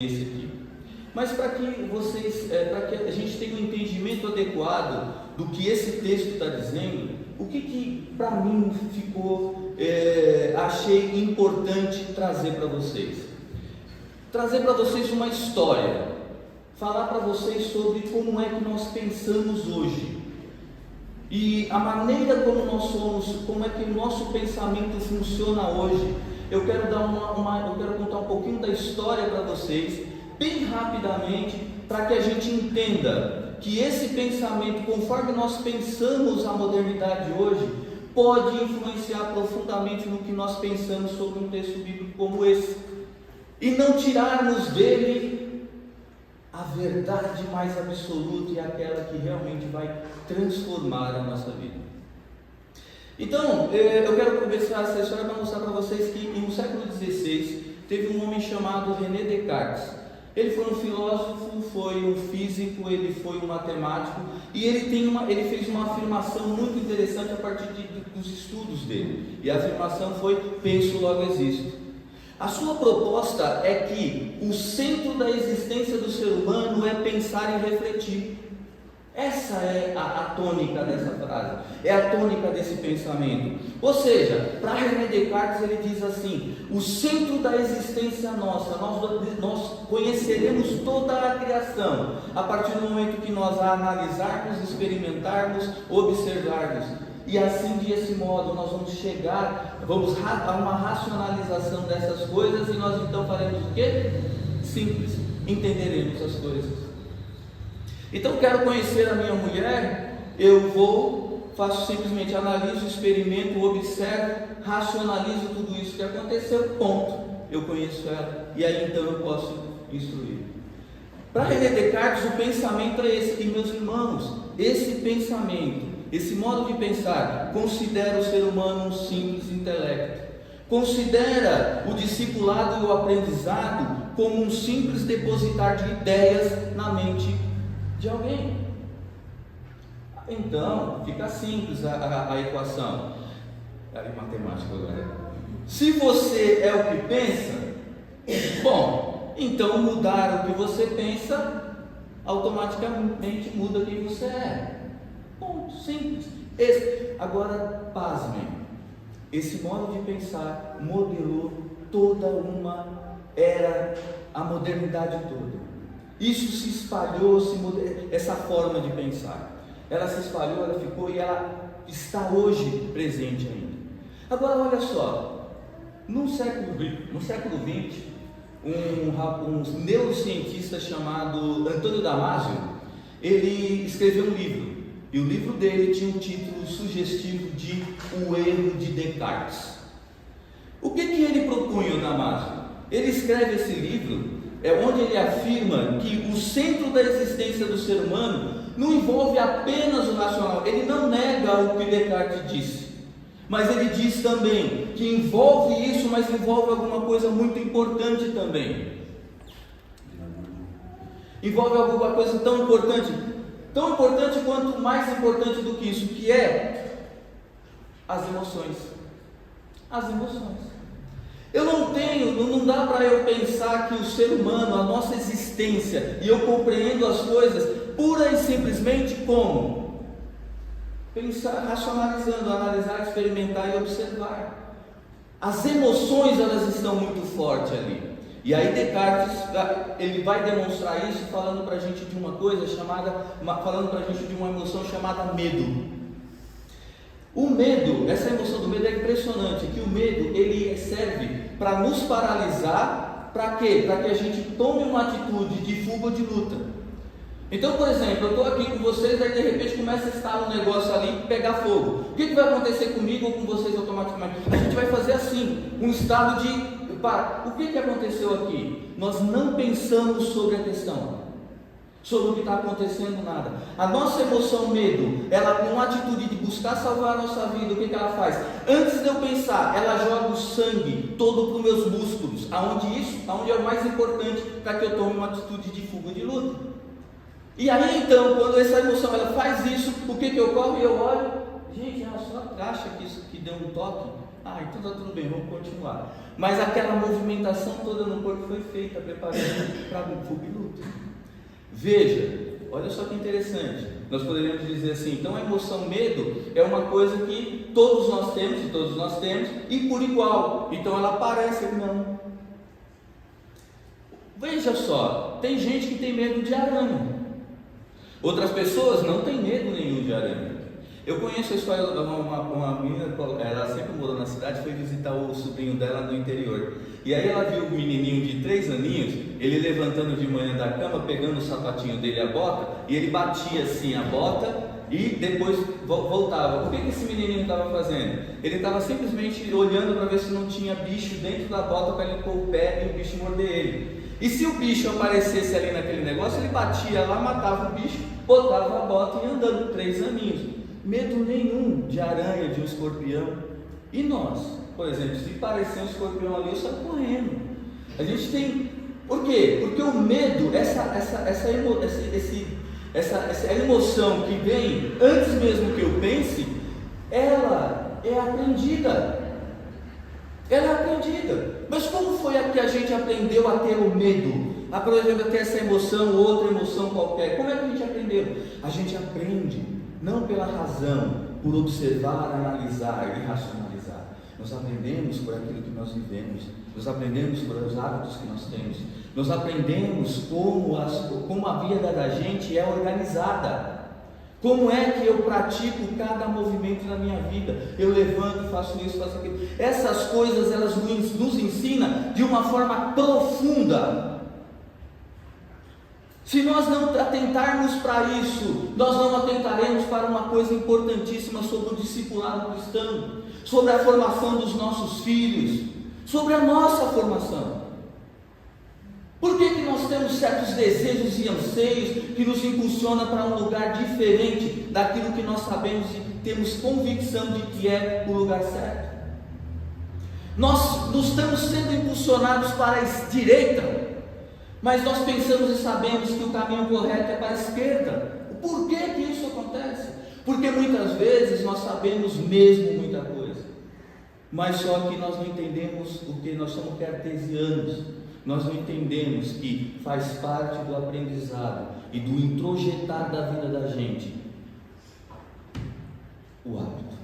esse aqui. Mas para que vocês, para que a gente tenha um entendimento adequado do que esse texto está dizendo, o que para mim ficou, achei importante trazer para vocês. Trazer para vocês uma história, falar para vocês sobre como é que nós pensamos hoje. E a maneira como nós somos, como é que o nosso pensamento funciona hoje. Eu quero eu quero contar um pouquinho da história para vocês, bem rapidamente, para que a gente entenda que esse pensamento, conforme nós pensamos a modernidade hoje, pode influenciar profundamente no que nós pensamos sobre um texto bíblico como esse, e não tirarmos dele a verdade mais absoluta e aquela que realmente vai transformar a nossa vida. Então, eu quero começar essa história para mostrar para vocês que no século XVI teve um homem chamado René Descartes. Ele foi um filósofo, foi um físico, ele foi um matemático, e ele fez uma afirmação muito interessante a partir dos estudos dele. E a afirmação foi: penso, logo existo. A sua proposta é que o centro da existência do ser humano é pensar e refletir. Essa é a tônica dessa frase, é a tônica desse pensamento. Ou seja, para René Descartes ele diz assim: o centro da existência nossa, nós conheceremos toda a criação a partir do momento que nós a analisarmos, experimentarmos, observarmos. E assim, desse modo, nós vamos chegar a uma racionalização dessas coisas, e nós então faremos o quê? Simples, entenderemos as coisas. Então, quero conhecer a minha mulher, faço simplesmente, analiso, experimento, observo, racionalizo tudo isso que aconteceu, ponto. Eu conheço ela, e aí então eu posso instruir. Para René Descartes, o pensamento é esse, e meus irmãos, esse pensamento, esse modo de pensar, considera o ser humano um simples intelecto, considera o discipulado e o aprendizado como um simples depositar de ideias na mente de alguém. Então, fica simples a equação. Matemática agora. Se você é o que pensa, bom, então mudar o que você pensa automaticamente muda quem você é. Ponto, simples. Agora, pasmem, esse modo de pensar modelou toda uma era, a modernidade toda. Isso se espalhou, essa forma de pensar, ela se espalhou, ela ficou, e ela está hoje presente ainda. Agora olha só, no século XX, um neurocientista chamado Antônio Damasio, ele escreveu um livro, e o livro dele tinha um título sugestivo de O Erro de Descartes. O que ele propunha, o Damasio? Ele escreve esse livro onde ele afirma que o centro da existência do ser humano não envolve apenas o racional. Ele não nega o que Descartes disse, mas ele diz também que envolve isso, mas envolve alguma coisa muito importante também. Envolve alguma coisa tão importante quanto mais importante do que isso, que é as emoções. As emoções. Não dá para eu pensar que o ser humano, a nossa existência, e eu compreendo as coisas pura e simplesmente como? Pensar, racionalizando, analisar, experimentar e observar. As emoções, elas estão muito fortes ali. E aí Descartes, ele vai demonstrar isso falando para a gente de uma coisa falando para a gente de uma emoção chamada medo. O medo, essa emoção do medo é impressionante, que o medo, ele serve para nos paralisar. Para quê? Para que a gente tome uma atitude de fuga ou de luta. Então, por exemplo, eu estou aqui com vocês, aí de repente começa a estar um negócio ali e pegar fogo. O que vai acontecer comigo ou com vocês automaticamente? A gente vai fazer assim, um estado de... o que aconteceu aqui? Nós não pensamos sobre a questão, sobre o que está acontecendo, nada. A nossa emoção medo, ela com uma atitude de buscar salvar a nossa vida, o que ela faz? Antes de eu pensar, ela joga o sangue todo para os meus músculos, aonde é o mais importante para que eu tome uma atitude de fuga, de luta. E aí então, quando essa emoção ela faz isso, o que ocorre? Eu olho, gente, ela só acha que isso que deu um toque. Ah, então está tudo bem, vamos continuar. Mas aquela movimentação toda no corpo foi feita, preparando para o luto. Veja, olha só que interessante. Nós poderíamos dizer assim, então a emoção medo é uma coisa que todos nós temos, e por igual. Então ela aparece, não. Veja só, tem gente que tem medo de aranha. Outras pessoas não têm medo nenhum de aranha. Eu conheço a história de uma menina, ela sempre morou na cidade, foi visitar o sobrinho dela no interior. E aí ela viu o menininho de 3 aninhos, ele levantando de manhã da cama, pegando o sapatinho dele, a bota, e ele batia assim a bota e depois voltava. O que esse menininho estava fazendo? Ele estava simplesmente olhando para ver se não tinha bicho dentro da bota para ele pôr o pé e o bicho morder ele. E se o bicho aparecesse ali naquele negócio, ele batia lá, matava o bicho, botava a bota e ia andando. 3 aninhos. Medo nenhum de aranha, de um escorpião. E nós, por exemplo, se parecer um escorpião ali, eu saio correndo. A gente tem. Por quê? Porque o medo, essa emoção que vem antes mesmo que eu pense, ela é aprendida. Ela é aprendida. Mas como foi que a gente aprendeu a ter o medo? A, por exemplo, a ter essa emoção ou outra emoção qualquer. Como é que a gente aprendeu? A gente aprende não pela razão, por observar, analisar e racionalizar. Nós aprendemos por aquilo que nós vivemos, nós aprendemos por os hábitos que nós temos, nós aprendemos como a vida da gente é organizada. Como é que eu pratico cada movimento na minha vida? Eu levanto, faço isso, faço aquilo. Essas coisas elas nos ensinam de uma forma profunda. Se nós não atentarmos para isso, nós não atentaremos para uma coisa importantíssima sobre o discipulado cristão, sobre a formação dos nossos filhos, sobre a nossa formação. Por que nós temos certos desejos e anseios que nos impulsionam para um lugar diferente daquilo que nós sabemos e temos convicção de que é o lugar certo? Nós estamos sendo impulsionados para a direita, mas nós pensamos e sabemos que o caminho correto é para a esquerda. Por que isso acontece? Porque muitas vezes nós sabemos mesmo muita coisa, mas só que nós não entendemos o que nós somos cartesianos. Nós não entendemos que faz parte do aprendizado e do introjetar da vida da gente o hábito.